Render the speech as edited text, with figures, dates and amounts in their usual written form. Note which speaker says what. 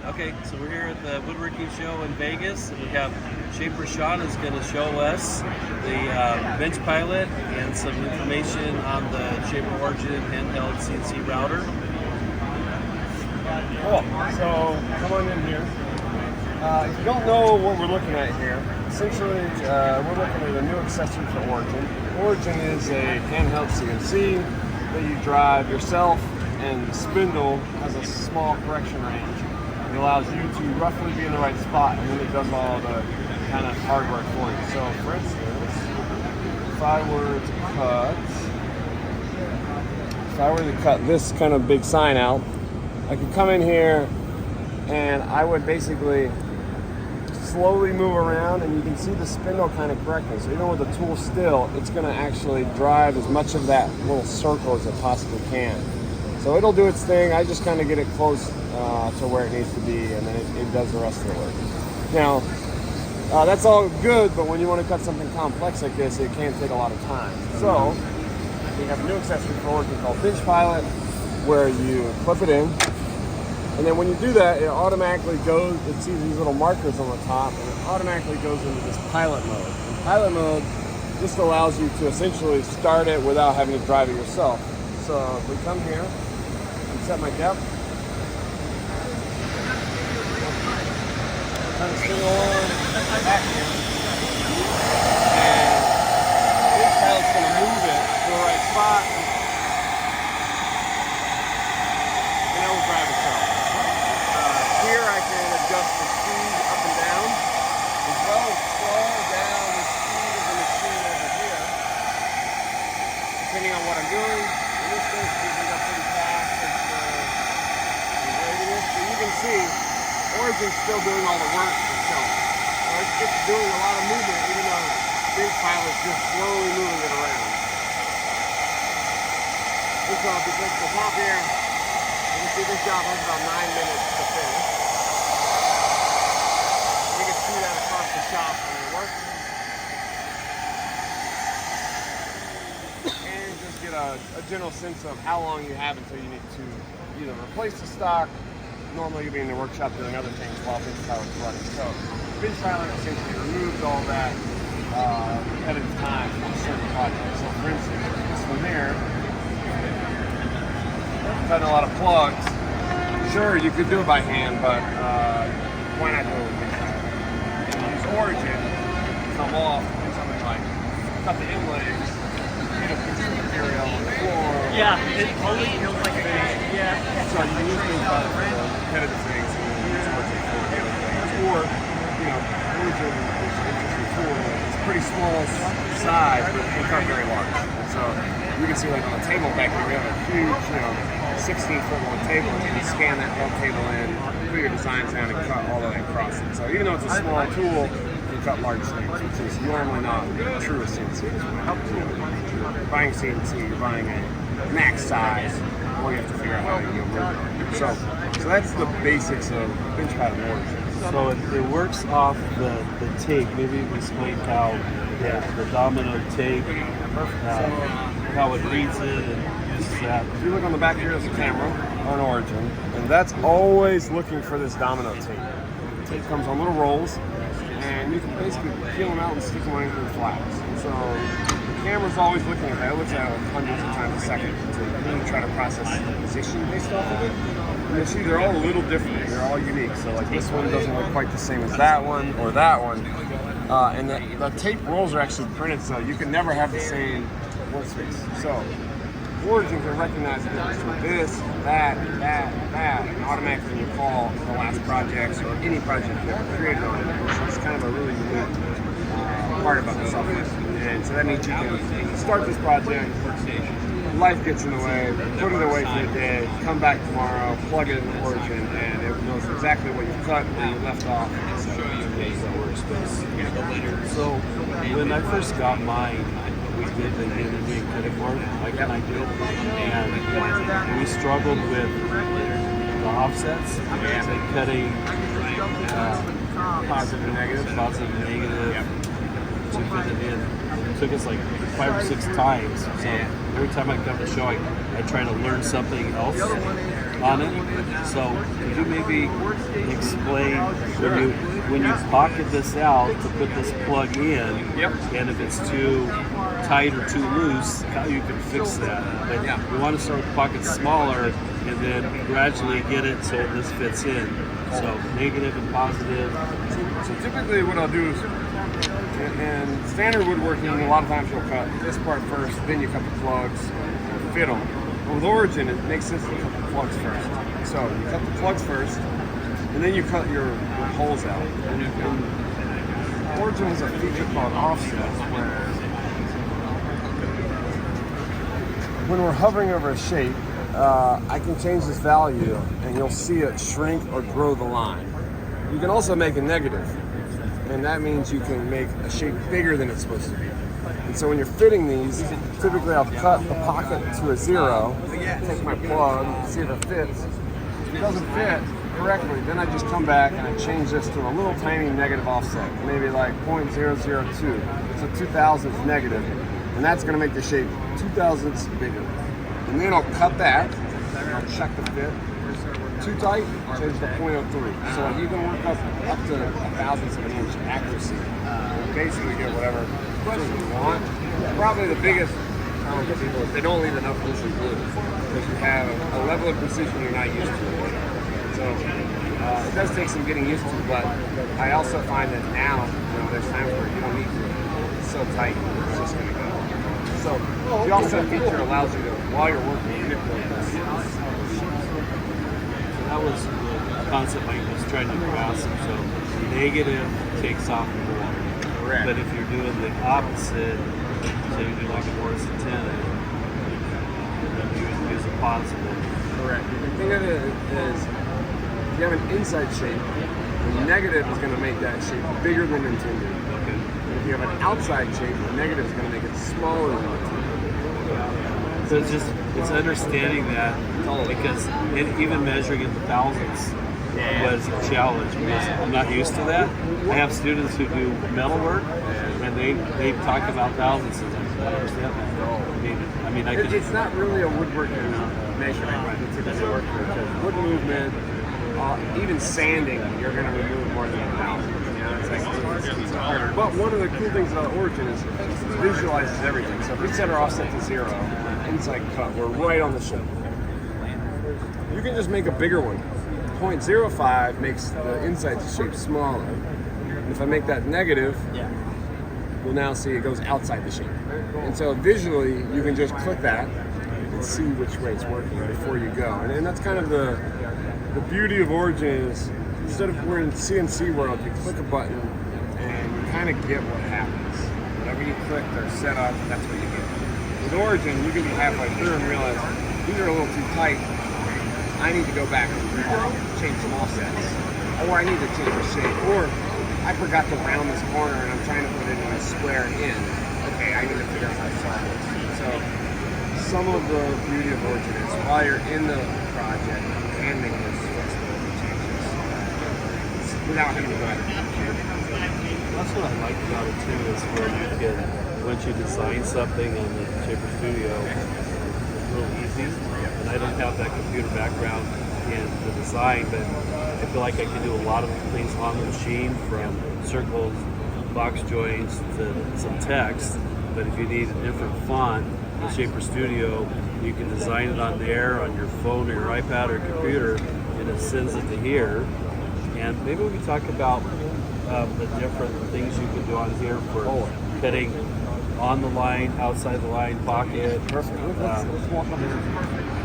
Speaker 1: Okay, so we're here at the woodworking show in Vegas. We have Shaper Shawn is going to show us the bench pilot and some information on the Shaper Origin handheld CNC router.
Speaker 2: Cool. So come on in here. If you don't know what we're looking at here, essentially we're looking at a new accessory for Origin. Origin is a handheld CNC that you drive yourself, and the spindle has a small correction range. It allows you to roughly be in the right spot, and then it does all the kind of hard work for you. So for instance, if I were to cut this kind of big sign out, I could come in here and I would basically slowly move around, and you can see the spindle kind of correcting. So even with the tool still, it's going to actually drive as much of that little circle as it possibly can. So it'll do its thing. I just kind of get it close to where it needs to be, and then it does the rest of the work. Now, that's all good, but when you want to cut something complex like this, it can take a lot of time. So we have a new accessory for Origin called Bench Pilot, where you clip it in, and then when you do that, it automatically goes, it sees these little markers on the top, and it automatically goes into this pilot mode. And pilot mode just allows you to essentially start it without having to drive it yourself. So if we come here and set my depth, kind of spin along back here, and this pilot's going to move it to the right spot, and it will drive itself. Here I can adjust the speed up and down, as well as slow down the speed of the machine over here, depending on what I'm doing. In this case, we can go pretty fast as the radius. So you can see, Origin's still doing all the work itself. So it's doing a lot of movement, even though this pilot's just slowly moving it around. And so if you take the top here, you can see this job has about 9 minutes to finish. You can see that across the shop when you're working. And just get a general sense of how long you have until you need to either replace the stock. Normally you'll be in the workshop doing other things while Bench Pilot's running. So Bench Pilot essentially removes all that repetitive time from certain projects. So for instance, this one here, cutting a lot of plugs. Sure, you could do it by hand, but why not do it with Bench Pilot? And use Origin to come off and do something like cut the inlays, get a piece of material on the floor.
Speaker 3: Yeah, it totally feels like a game. Yeah.
Speaker 2: So you can use Bench Pilot for repetitive things, and then use Origin for the other things. Or, Origin is an interesting tool. It's a pretty small size, but it can cut very large. And so you can see, like on the table back here, we have a huge, 16-foot long table. You can scan that whole table in, put your designs down, and cut all the way across it. So even though it's a small tool, you can cut large things, which is normally not true of CNC. You're buying CNC, you're buying a max size, or you have to figure out how you work on it. So that's the basics of Bench Pilot Origin.
Speaker 1: So it works off the tape. Maybe explain how the domino tape, how it reads it and uses that.
Speaker 2: If you look on the back here, there's a camera on Origin, and that's always looking for this domino tape. The tape comes on little rolls, and you can basically peel them out and stick them on anything flaps. And so the camera's always looking at that. It looks at it hundreds of times a second to really try to process the position based off of it. And you see they're all a little different. They're all unique. So like this one doesn't look quite the same as that one or that one. And the tape rolls are actually printed so you can never have the same workspace. So Origin can recognize the difference between this, that, and automatically recall the last projects or any project you ever created on it. So it's kind of a really unique part about the software. And so that means you can start this project, life gets in the way, put it away for the day, come back tomorrow, plug it in Origin, and it knows exactly what you cut, where you left off, and so
Speaker 1: So when I first got mine, we did the hand-and-made cutting board, like I did, and we struggled with the offsets, like cutting
Speaker 2: positive and negative.
Speaker 1: To fit it in. It took us like 5 or 6 times. So every time I come to show, I try to learn something else on it. So could you maybe explain when you pocket this out to put this plug in,
Speaker 2: Yep.
Speaker 1: and if it's too tight or too loose, how you can fix that? But
Speaker 2: Yeah.
Speaker 1: we want to start with pockets smaller and then gradually get it so this fits in. So negative and positive.
Speaker 2: So typically what I'll do is, in standard woodworking, a lot of times you'll cut this part first, then you cut the plugs, and fit them. But with Origin, it makes sense to cut the plugs first. So you cut the plugs first, and then you cut your holes out. And Origin has a feature called offset, where when we're hovering over a shape, I can change this value, and you'll see it shrink or grow the line. You can also make a negative, and that means you can make a shape bigger than it's supposed to be. And so when you're fitting these, typically I'll cut the pocket to a 0, take my plug, see if it fits. If it doesn't fit correctly, then I just come back and I change this to a little tiny negative offset, maybe like 0.002. So 2 thousandths negative, and that's going to make the shape 2 thousandths bigger. And then I'll cut that, and I'll check the fit. Too tight, change to 0.03. So you can work up to 1/1000th of an inch accuracy. Basically get whatever you want. Probably the biggest challenge for people is they don't leave enough loose glue because you have a level of precision you're not used to. So it does take some getting used to, but I also find that now, there's times where you don't need to. It's so tight, it's just going to go. So the offset feature allows you to, while you're working, manipulate this.
Speaker 1: That was the concept I was trying to grasp. So negative takes off more.
Speaker 2: Correct.
Speaker 1: But if you're doing the opposite, so you do like a Morris antenna, then you would use a positive.
Speaker 2: Correct. The thing of it is, if you have an inside shape, the negative is going to make that shape bigger than intended.
Speaker 1: Okay.
Speaker 2: And if you have an outside shape, the negative is going to make it smaller than intended.
Speaker 1: So it's understanding that, because even measuring in the thousandths was a challenge because I'm not used to that. I have students who do metal work and they talk about thousandths. And I understand that. I mean,
Speaker 2: It's not really a woodworking measurement. It's a work because wood movement, even sanding, you're going to remove more than 1,000. It's harder. But one of the cool things about Origin is it visualizes everything. So if we set our offset to 0, inside cut, we're right on the shape. You can just make a bigger one. 0.05 makes the inside shape smaller. And if I make that negative, we'll now see it goes outside the shape. And so visually, you can just click that and see which way it's working before you go. And that's kind of the beauty of Origin is, instead of we're in CNC world, you click a button and you kind of get what happens. Whatever you click or set up, that's what you get. With Origin, you can be halfway through and realize these are a little too tight. I need to go back and change some offsets. Or I need to change the shape. Or I forgot to round this corner and I'm trying to put it in a square in. Okay, I need to figure out how to solve it. So some of the beauty of Origin is while you're in the project, you can make those flexible changes without having to go out and
Speaker 1: That's what I like about it too, is where you can, once you design something on the Shaper Studio, it's real easy. And I don't have that computer background in the design, but I feel like I can do a lot of things on the machine, from circles, box joints, to some text. But if you need a different font, the Shaper Studio, you can design it on there, on your phone or your iPad or computer, and it sends it to here. And maybe we can talk about the different things you can do on here for fitting on the line, outside the line, pocket.
Speaker 2: Perfect. Let's walk up here.